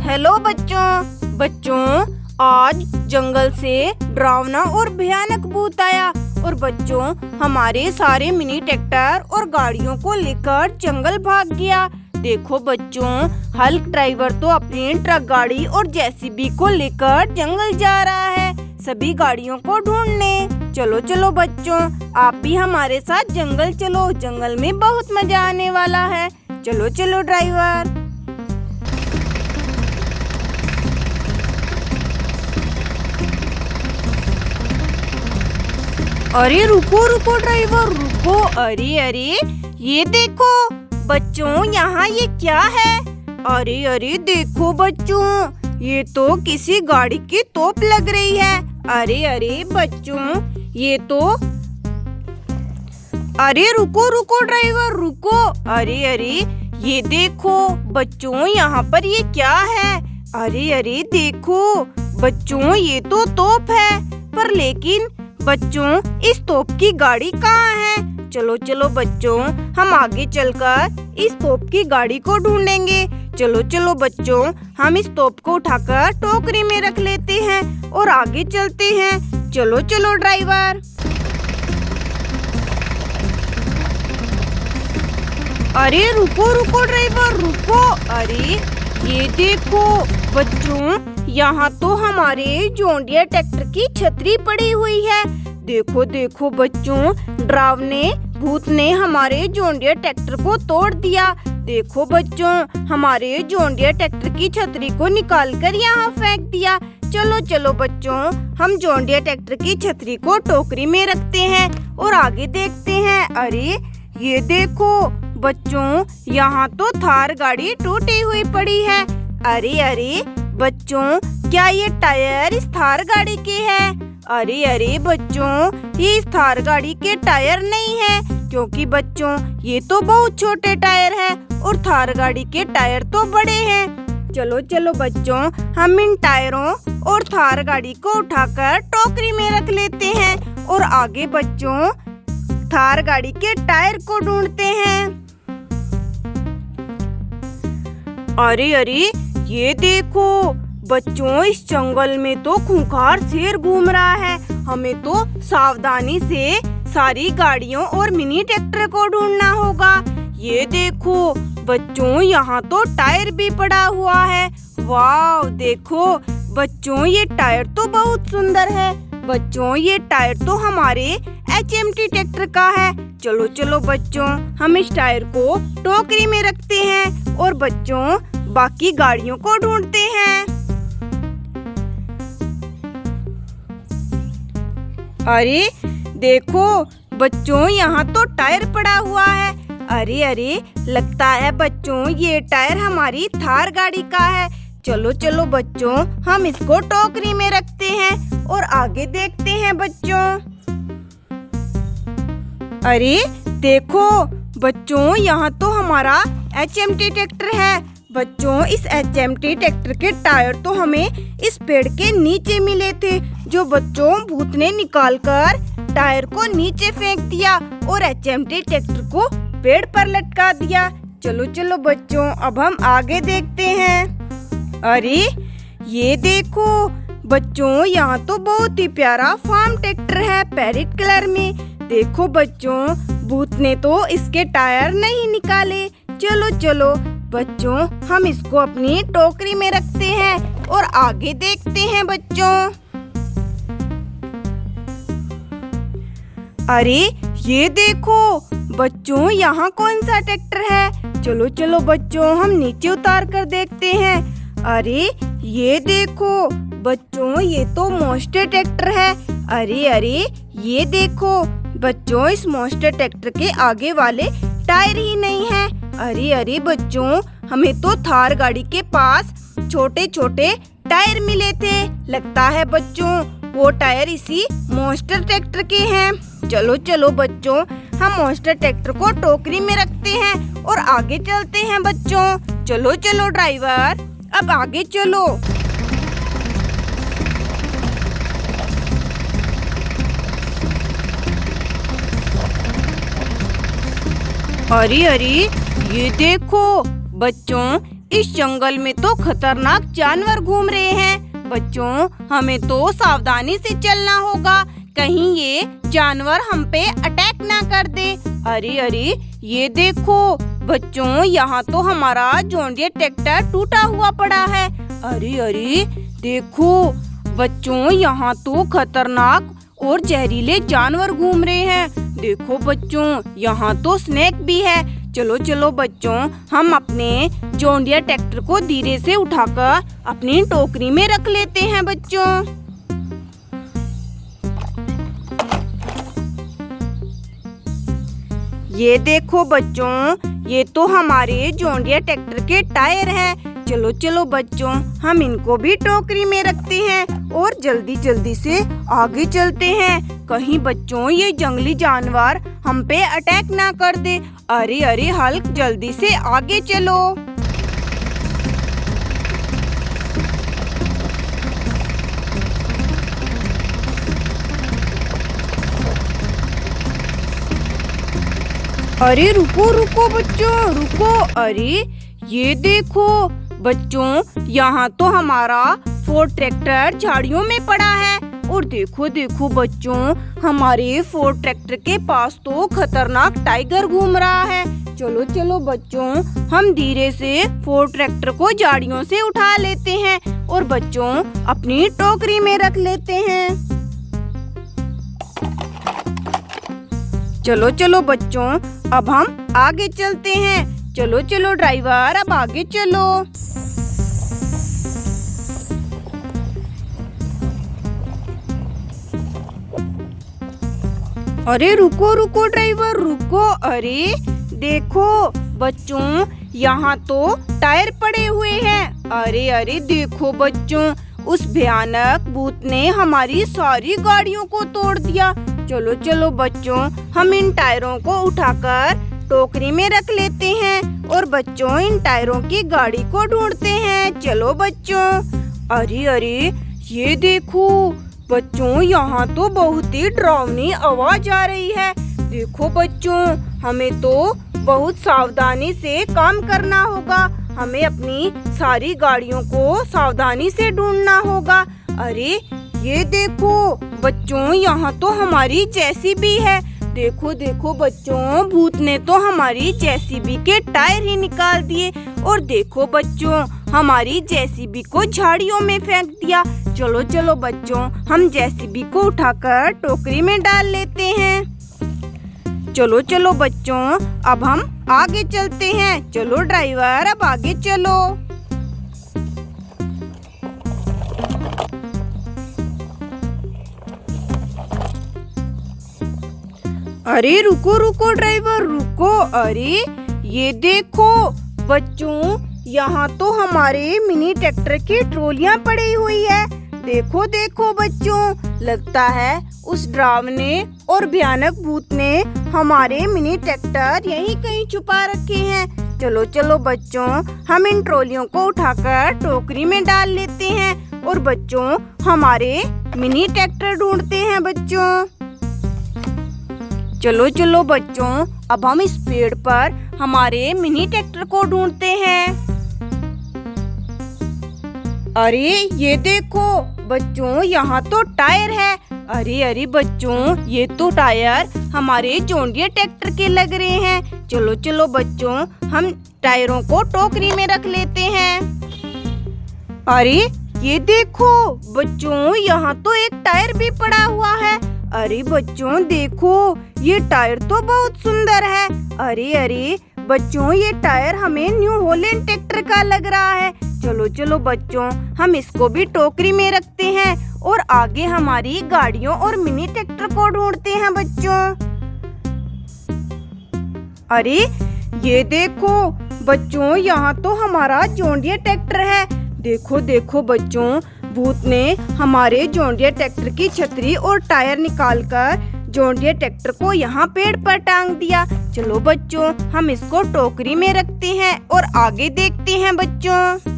Hello बच्चों, आज जंगल से डरावना और भयानक भूत आया और बच्चों हमारे सारे मिनी ट्रैक्टर और गाड़ियों को लेकर जंगल भाग गया। देखो बच्चों, हल्क ड्राइवर तो अपनी ट्रक गाड़ी और जेसीबी को लेकर जंगल जा रहा है सभी गाड़ियों को ढूंढने। चलो बच्चों, आप भी हमारे साथ जंगल चलो, जंगल में बहुत मजा आने वाला है। चलो ड्राइवर। अरे रुको ड्राइवर रुको। अरे ये देखो बच्चों, यहाँ ये क्या है? अरे देखो बच्चों, ये तो किसी गाड़ी की तोप लग रही है। अरे बच्चों, ये तो अरे रुको ड्राइवर रुको। अरे ये देखो बच्चों, यहाँ पर ये क्या है? अरे देखो बच्चों, ये तो तोप है, पर लेकिन बच्चों इस तोप की गाड़ी कहाँ है? चलो बच्चों, हम आगे चलकर इस तोप की गाड़ी को ढूंढेंगे। चलो बच्चों, हम इस तोप को उठाकर टोकरी में रख लेते हैं और आगे चलते हैं। चलो ड्राइवर। अरे रुको ड्राइवर रुको। अरे ये देखो बच्चों, यहाँ तो हमारे जॉन डियर ट्रैक्टर की छतरी पड़ी हुई है। देखो बच्चों, डरावने भूत ने हमारे जॉन डियर ट्रैक्टर को तोड़ दिया। देखो बच्चों, हमारे जॉन डियर ट्रैक्टर की छतरी को निकालकर यहाँ फेंक दिया। चलो बच्चों, हम जॉन डियर ट्रैक्टर की छतरी को टोकरी में रखते हैं और आगे देखते हैं। अरे ये देखो बच्चों, यहाँ तो थार गाड़ी टूटी हुई पड़ी है। अरे बच्चों, क्या ये टायर इस थार गाड़ी के है? अरे बच्चों, ये इस थार गाड़ी के टायर नहीं है, क्योंकि बच्चों ये तो बहुत छोटे टायर है और थार गाड़ी के टायर तो बड़े हैं। चलो बच्चों, हम इन टायरों और थार गाड़ी को उठाकर टोकरी में रख लेते हैं और आगे बच्चों थार गाड़ी के टायर को ढूंढते हैं। अरे ये देखो बच्चों, इस जंगल में तो खूंखार शेर घूम रहा है। हमें तो सावधानी से सारी गाड़ियों और मिनी ट्रैक्टर को ढूंढना होगा। ये देखो बच्चों, यहाँ तो टायर भी पड़ा हुआ है। वाह देखो बच्चों, ये टायर तो बहुत सुंदर है। बच्चों ये टायर तो हमारे HMT ट्रैक्टर का है। चलो बच्चों, हम इस टायर को टोकरी में रखते हैं और बच्चों बाकी गाड़ियों को ढूंढते हैं। अरे देखो बच्चों, यहाँ तो टायर पड़ा हुआ है। अरे लगता है बच्चों ये टायर हमारी थार गाड़ी का है। चलो बच्चों, हम इसको टोकरी में रखते हैं और आगे देखते हैं बच्चों। अरे देखो बच्चों, यहाँ तो हमारा HMT ट्रैक्टर है। बच्चों इस HMT ट्रैक्टर के टायर तो हमें इस पेड़ के नीचे मिले थे, जो बच्चों भूत ने निकालकर टायर को नीचे फेंक दिया और HMT ट्रैक्टर को पेड़ पर लटका दिया। चलो बच्चों, अब हम आगे देखते हैं। अरे ये देखो बच्चों, यहाँ तो बहुत ही प्यारा फार्म ट्रैक्टर है पैरेट कलर में। देखो बच्चों, भूत ने तो इसके टायर नहीं निकाले। चलो बच्चों, हम इसको अपनी टोकरी में रखते हैं और आगे देखते हैं बच्चों। अरे ये देखो बच्चों, यहाँ कौन सा ट्रैक्टर है? चलो बच्चों, हम नीचे उतार कर देखते हैं। अरे ये देखो बच्चों, ये तो मॉन्स्टर ट्रैक्टर है। अरे ये देखो बच्चों, इस मॉन्स्टर ट्रैक्टर के आगे वाले टायर ही नहीं है। अरे बच्चों, हमें तो थार गाड़ी के पास छोटे टायर मिले थे। लगता है बच्चों वो टायर इसी मॉन्स्टर ट्रैक्टर के हैं। चलो बच्चों, हम मॉन्स्टर ट्रैक्टर को टोकरी में रखते हैं और आगे चलते हैं बच्चों। चलो ड्राइवर, अब आगे चलो। अरे ये देखो बच्चों, इस जंगल में तो खतरनाक जानवर घूम रहे हैं। बच्चों, हमें तो सावधानी से चलना होगा, कहीं ये जानवर हम पे अटैक ना कर दे। अरे अरे, ये देखो बच्चों, यहाँ तो हमारा जॉन डियर ट्रैक्टर टूटा हुआ पड़ा है। अरे अरे देखो बच्चों, यहाँ तो खतरनाक और जहरीले जानवर घूम रहे हैं। देखो बच्चों, यहाँ तो स्नेक भी है। चलो चलो बच्चों, हम अपने जॉन डियर ट्रैक्टर को धीरे से उठाकर अपनी टोकरी में रख लेते हैं बच्चों। ये देखो बच्चों, ये तो हमारे जॉन डियर ट्रैक्टर के टायर हैं। चलो चलो बच्चों, हम इनको भी टोकरी में रखते हैं और जल्दी जल्दी से आगे चलते हैं, कहीं बच्चों ये जंगली जानवर हम पे अटैक ना कर दे। अरे अरे हल्क, जल्दी से आगे चलो। अरे रुको रुको बच्चों, रुको। अरे ये देखो बच्चों, यहाँ तो हमारा फोर्ड ट्रैक्टर झाड़ियों में पड़ा है। और देखो देखो बच्चों, हमारे फोर्ड ट्रैक्टर के पास तो खतरनाक टाइगर घूम रहा है। चलो चलो बच्चों, हम धीरे से फोर्ड ट्रैक्टर को झाड़ियों से उठा लेते हैं और बच्चों अपनी टोकरी में रख लेते हैं। चलो चलो बच्चों, अब हम आगे चलते हैं। चलो चलो ड्राइवर, अब आगे चलो। अरे रुको रुको ड्राइवर, रुको। अरे देखो बच्चों, यहाँ तो टायर पड़े हुए हैं। अरे अरे देखो बच्चों, उस भयानक भूत ने हमारी सारी गाड़ियों को तोड़ दिया। चलो चलो बच्चों, हम इन टायरों को उठाकर टोकरी में रख लेते हैं और बच्चों इन टायरों की गाड़ी को ढूंढते हैं। चलो बच्चों। अरे अरे ये देखो बच्चों, यहाँ तो बहुत ही डरावनी आवाज आ रही है। देखो बच्चों, हमें तो बहुत सावधानी से काम करना होगा। हमें अपनी सारी गाड़ियों को सावधानी से ढूंढना होगा। अरे ये देखो बच्चों, यहाँ तो हमारी जेसीबी है। देखो देखो बच्चों, भूत ने तो हमारी जेसीबी के टायर ही निकाल दिए। और देखो बच्चों, हमारी जेसीबी को झाड़ियों में फेंक दिया। चलो चलो बच्चों, हम जेसीबी को उठाकर टोकरी में डाल लेते हैं। चलो चलो बच्चों, अब हम आगे चलते हैं। चलो ड्राइवर, अब आगे चलो। अरे रुको रुको ड्राइवर, रुको। अरे ये देखो बच्चों, यहाँ तो हमारे मिनी ट्रैक्टर की ट्रॉलियाँ पड़ी हुई है। देखो देखो बच्चों, लगता है उस डरावने और भयानक भूत ने हमारे मिनी ट्रैक्टर यहीं कहीं छुपा रखे हैं। चलो चलो बच्चों, हम इन ट्रॉलियों को उठाकर टोकरी में डाल लेते हैं और बच्चों हमारे मिनी ट्रैक्टर ढूंढते हैं बच्चों। चलो चलो बच्चों, अब हम इस पेड़ पर हमारे मिनी ट्रैक्टर को ढूंढते हैं। अरे ये देखो बच्चों, यहाँ तो टायर है। अरे अरे बच्चों, ये तो टायर हमारे जॉन डियर ट्रैक्टर के लग रहे हैं। चलो चलो बच्चों, हम टायरों को टोकरी में रख लेते हैं। अरे ये देखो बच्चों, यहाँ तो एक टायर भी पड़ा हुआ है। अरे बच्चों देखो, ये टायर तो बहुत सुंदर है। अरे अरे बच्चों, ये टायर हमें न्यू हॉलैंड ट्रैक्टर का लग रहा है। चलो चलो बच्चों, हम इसको भी टोकरी में रखते हैं और आगे हमारी गाड़ियों और मिनी ट्रैक्टर को ढूंढते हैं बच्चों। अरे ये देखो बच्चों, यहाँ तो हमारा जॉन डियर ट्रैक्टर है। देखो देखो बच्चों, भूत ने हमारे जॉन डियर ट्रैक्टर की छतरी और टायर निकालकर जॉन डियर ट्रैक्टर को यहाँ पेड़ पर टांग दिया। चलो बच्चों, हम इसको टोकरी में रखते हैं और आगे देखते हैं बच्चों।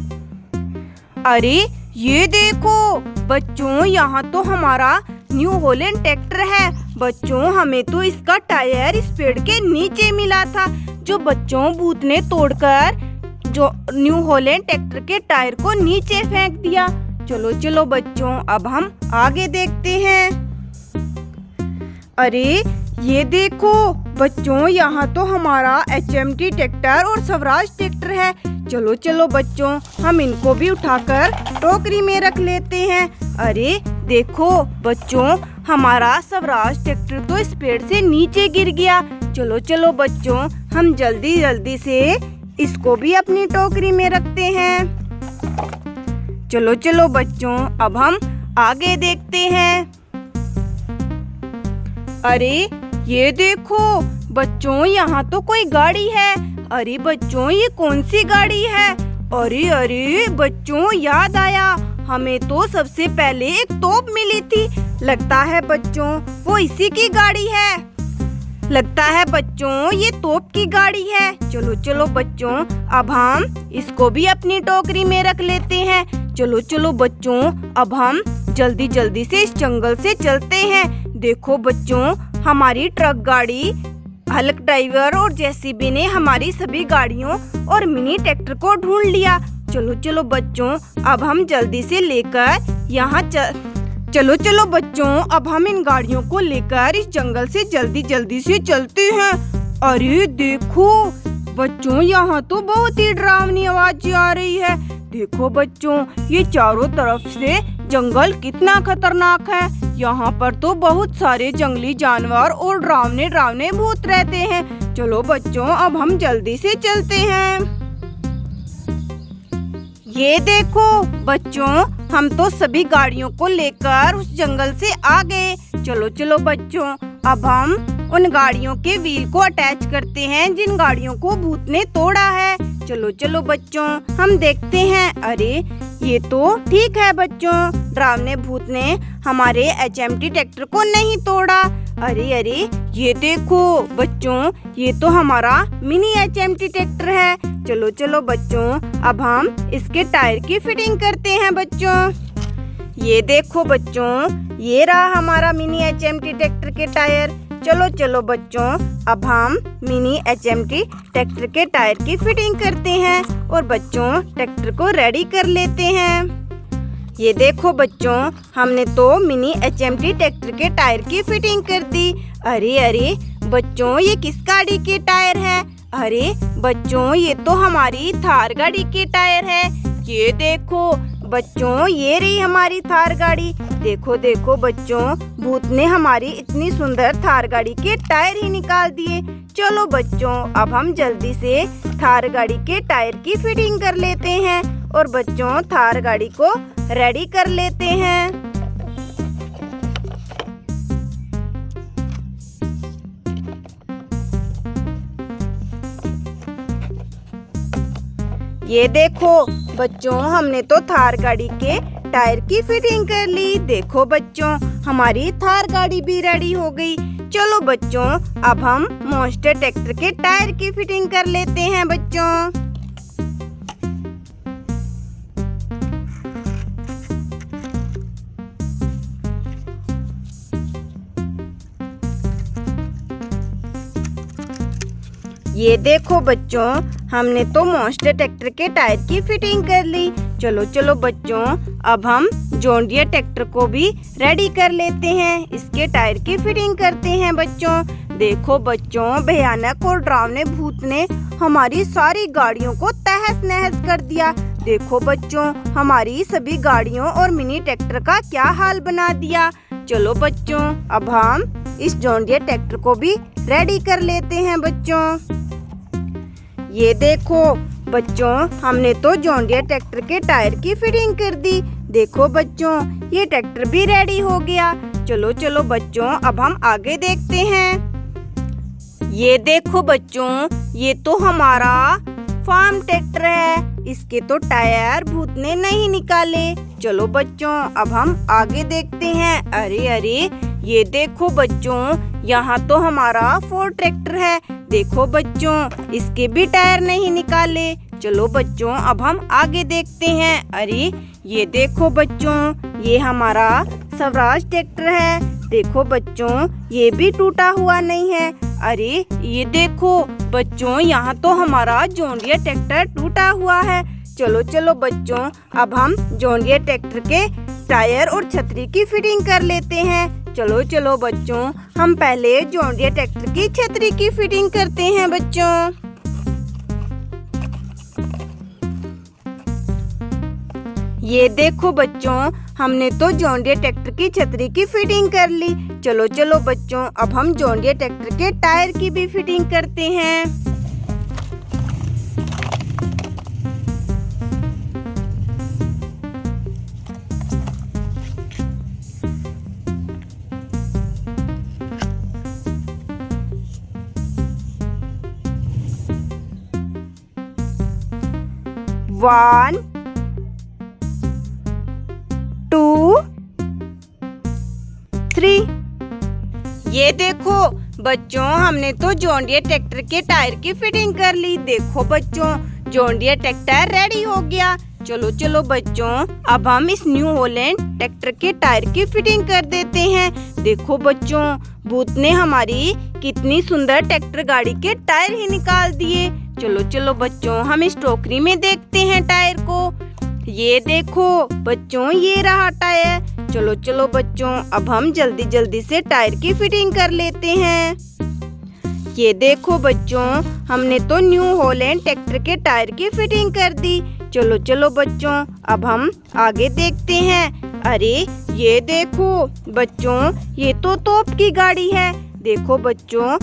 अरे ये देखो बच्चों, यहाँ तो हमारा न्यू हॉलैंड ट्रैक्टर है। बच्चों हमें तो इसका टायर इस पेड़ के नीचे मिला था, जो बच्चों भूत ने तोड़कर जो न्यू हॉलैंड ट्रैक्टर के टायर को नीचे फेंक दिया। चलो चलो बच्चों, अब हम आगे देखते हैं। अरे ये देखो बच्चों, यहाँ तो हमारा HMT ट्रैक्टर और स्वराज ट्रैक्टर है। चलो चलो बच्चों, हम इनको भी उठाकर टोकरी में रख लेते हैं। अरे देखो बच्चों, हमारा स्वराज ट्रैक्टर तो इस पेड़ से नीचे गिर गया। चलो चलो बच्चों, हम जल्दी जल्दी से इसको भी अपनी टोकरी में रखते हैं। चलो चलो बच्चों, अब हम आगे देखते हैं। अरे ये देखो बच्चों, यहाँ तो कोई गाड़ी है। अरे बच्चों, ये कौन सी गाड़ी है? अरे अरे बच्चों, याद आया, हमें तो सबसे पहले एक तोप मिली थी। लगता है बच्चों वो इसी की गाड़ी है। लगता है बच्चों ये तोप की गाड़ी है। चलो चलो बच्चों, अब हम इसको भी अपनी टोकरी में रख लेते हैं। चलो चलो बच्चों, अब हम जल्दी जल्दी से इस जंगल से चलते हैं। देखो बच्चों, हमारी ट्रक गाड़ी, हल्क ड्राइवर और JCB ने हमारी सभी गाड़ियों और मिनी ट्रैक्टर को ढूंढ लिया। चलो चलो बच्चों, अब हम जल्दी से लेकर यहाँ चलो चलो बच्चों, अब हम इन गाड़ियों को लेकर इस जंगल से जल्दी जल्दी से चलते हैं। अरे देखो बच्चों, यहाँ तो बहुत ही डरावनी आवाज आ रही है। देखो बच्चों, ये चारों तरफ से जंगल कितना खतरनाक है। यहाँ पर तो बहुत सारे जंगली जानवर और डरावने डरावने भूत रहते हैं। चलो बच्चों, अब हम जल्दी से चलते हैं। ये देखो बच्चों, हम तो सभी गाड़ियों को लेकर उस जंगल से आ गए। चलो चलो बच्चों, अब हम उन गाड़ियों के व्हील को अटैच करते हैं जिन गाड़ियों को भूत ने तोड़ा है। चलो चलो बच्चों, हम देखते हैं। अरे ये तो ठीक है बच्चों, डरावने भूत ने हमारे HMT ट्रैक्टर को नहीं तोड़ा। अरे अरे ये देखो बच्चों, ये तो हमारा मिनी HMT ट्रैक्टर है। चलो चलो बच्चों, अब हम इसके टायर की फिटिंग करते हैं बच्चों। ये देखो बच्चों, ये रहा हमारा मिनी HMT ट्रैक्टर के टायर। चलो चलो बच्चों, अब हम मिनी HMT ट्रैक्टर के टायर की फिटिंग करते हैं और बच्चों ट्रैक्टर को रेडी कर लेते हैं। ये देखो बच्चों, हमने तो मिनी HMT ट्रैक्टर के टायर की फिटिंग कर दी। अरे अरे बच्चों, ये किस गाड़ी के टायर है? अरे बच्चों, ये तो हमारी थार गाड़ी के टायर है। ये देखो बच्चों, ये रही हमारी थार गाड़ी। देखो देखो बच्चों, भूत ने हमारी इतनी सुंदर थार गाड़ी के टायर ही निकाल दिए। चलो बच्चों, अब हम जल्दी से थार गाड़ी के टायर की फिटिंग कर लेते हैं और बच्चों थार गाड़ी को रेडी कर लेते हैं। ये देखो बच्चों, हमने तो थार गाड़ी के टायर की फिटिंग कर ली। देखो बच्चों, हमारी थार गाड़ी भी रेडी हो गई। चलो बच्चों, अब हम मॉन्स्टर ट्रैक्टर के टायर की फिटिंग कर लेते हैं बच्चों। ये देखो बच्चों, हमने तो मॉन्स्टर ट्रैक्टर के टायर की फिटिंग कर ली। चलो चलो बच्चों, अब हम जॉन डियर ट्रैक्टर को भी रेडी कर लेते हैं। इसके टायर की फिटिंग करते हैं बच्चों। देखो बच्चों, भयानक और डरावने भूत ने हमारी सारी गाड़ियों को तहस नहस कर दिया। देखो बच्चों, हमारी सभी गाड़ियों और मिनी ट्रैक्टर का क्या हाल बना दिया। चलो बच्चों, अब हम इस जॉन डियर ट्रैक्टर को भी रेडी कर लेते हैं बच्चों। ये देखो बच्चों, हमने तो जॉन डियर ट्रैक्टर के टायर की फिटिंग कर दी। देखो बच्चों, ये ट्रैक्टर भी रेडी हो गया। चलो चलो बच्चों, अब हम आगे देखते हैं। ये देखो बच्चों, ये तो हमारा फार्म ट्रैक्टर है। इसके तो टायर भूत ने नहीं निकाले। चलो बच्चों, अब हम आगे देखते हैं। अरे अरे ये देखो बच्चों, यहाँ तो हमारा फोर्ड ट्रैक्टर है। देखो बच्चों, इसके भी टायर नहीं निकाले। चलो बच्चों, अब हम आगे देखते हैं। अरे ये देखो बच्चों, ये हमारा स्वराज ट्रैक्टर है। देखो बच्चों, ये भी टूटा हुआ नहीं है। अरे ये देखो बच्चों, यहाँ तो हमारा जॉन डियर ट्रैक्टर टूटा हुआ है। चलो चलो बच्चों, अब हम जॉन डियर ट्रैक्टर के टायर और छतरी की फिटिंग कर लेते हैं। चलो चलो बच्चों, हम पहले जॉन डियर ट्रैक्टर की छतरी की फिटिंग करते हैं बच्चों। ये देखो बच्चों, हमने तो जॉन डियर ट्रैक्टर की छतरी की फिटिंग कर ली। चलो चलो बच्चों, अब हम जॉन डियर ट्रैक्टर के टायर की भी फिटिंग करते हैं। वन, 2, 3। ये देखो बच्चों, हमने तो जॉन डियर ट्रैक्टर के टायर की फिटिंग कर ली। देखो बच्चों, जॉन डियर ट्रैक्टर रेडी हो गया। चलो चलो बच्चों, अब हम इस न्यू हॉलैंड ट्रैक्टर के टायर की फिटिंग कर देते हैं। देखो बच्चों, भूत ने हमारी कितनी सुंदर ट्रैक्टर गाड़ी के टायर ही निकाल दिए। चलो चलो बच्चों, हम इस टोकरी में देखते हैं टायर को। ये देखो बच्चों, ये रहा टायर। चलो चलो बच्चों, अब हम जल्दी जल्दी से टायर की फिटिंग कर लेते हैं। ये देखो बच्चों, हमने तो न्यू हॉलैंड ट्रैक्टर के टायर की फिटिंग कर दी। चलो चलो बच्चों, अब हम आगे देखते हैं। अरे ये देखो बच्चों, ये तो तोप की गाड़ी है। देखो बच्चों,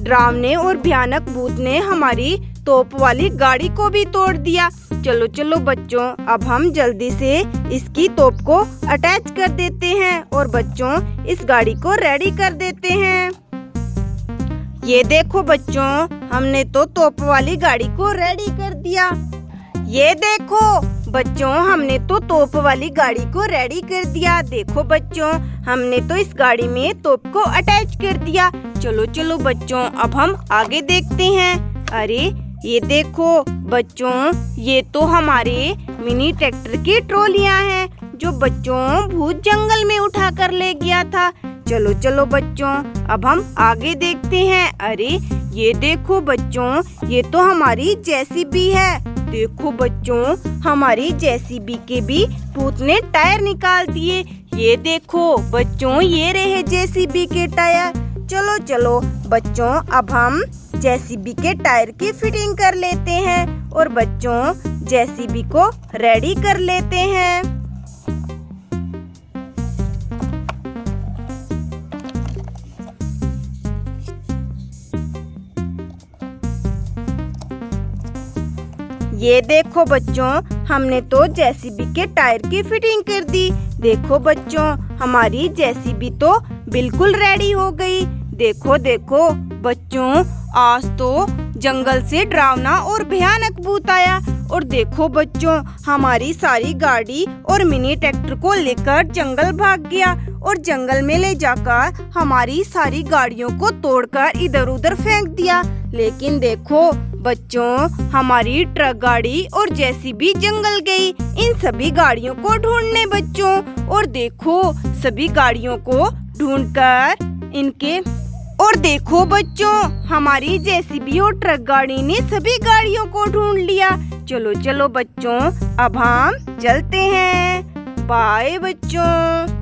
डरावने और भयानक भूत ने हमारी तोप वाली गाड़ी को भी तोड़ दिया। चलो चलो बच्चों, अब हम जल्दी से इसकी तोप को अटैच कर देते हैं और बच्चों इस गाड़ी को रेडी कर देते हैं। ये देखो बच्चों, हमने तो तोप वाली गाड़ी को रेडी कर दिया। ये देखो बच्चों, हमने तो तोप वाली गाड़ी को रेडी कर दिया। देखो बच्चों, हमने तो इस गाड़ी में तोप को अटैच कर दिया। चलो चलो बच्चों, अब हम आगे देखते हैं। अरे ये देखो बच्चों, ये तो हमारे मिनी ट्रैक्टर की ट्रॉलियां हैं जो बच्चों भूत जंगल में उठा कर ले गया था। चलो चलो बच्चों, अब हम आगे देखते हैं। अरे ये देखो बच्चों, ये तो हमारी जेसीबी है। देखो बच्चों, हमारी जेसीबी के भी भूत ने टायर निकाल दिए। ये देखो बच्चों, ये रहे जेसीबी के टायर। चलो चलो बच्चों, अब हम जेसीबी के टायर की फिटिंग कर लेते हैं और बच्चों जेसीबी को रेडी कर लेते हैं। ये देखो बच्चों, हमने तो जेसीबी के टायर की फिटिंग कर दी। देखो बच्चों, हमारी जेसीबी तो बिल्कुल रेडी हो गई। देखो देखो बच्चों, आज तो जंगल से डरावना और भयानक भूत आया। और देखो बच्चों, हमारी सारी गाड़ी और मिनी ट्रैक्टर को लेकर जंगल भाग गया और जंगल में ले जाकर हमारी सारी गाड़ियों को तोड़कर इधर उधर फेंक दिया। लेकिन देखो बच्चों, हमारी ट्रक गाड़ी और जेसीबी जंगल गई इन सभी गाड़ियों को ढूंढने बच्चों। और देखो सभी गाड़ियों को ढूंढकर इनके और देखो बच्चों, हमारी जेसीबी और ट्रक गाड़ी ने सभी गाड़ियों को ढूंढ लिया। चलो चलो बच्चों, अब हम चलते हैं। बाय बच्चों।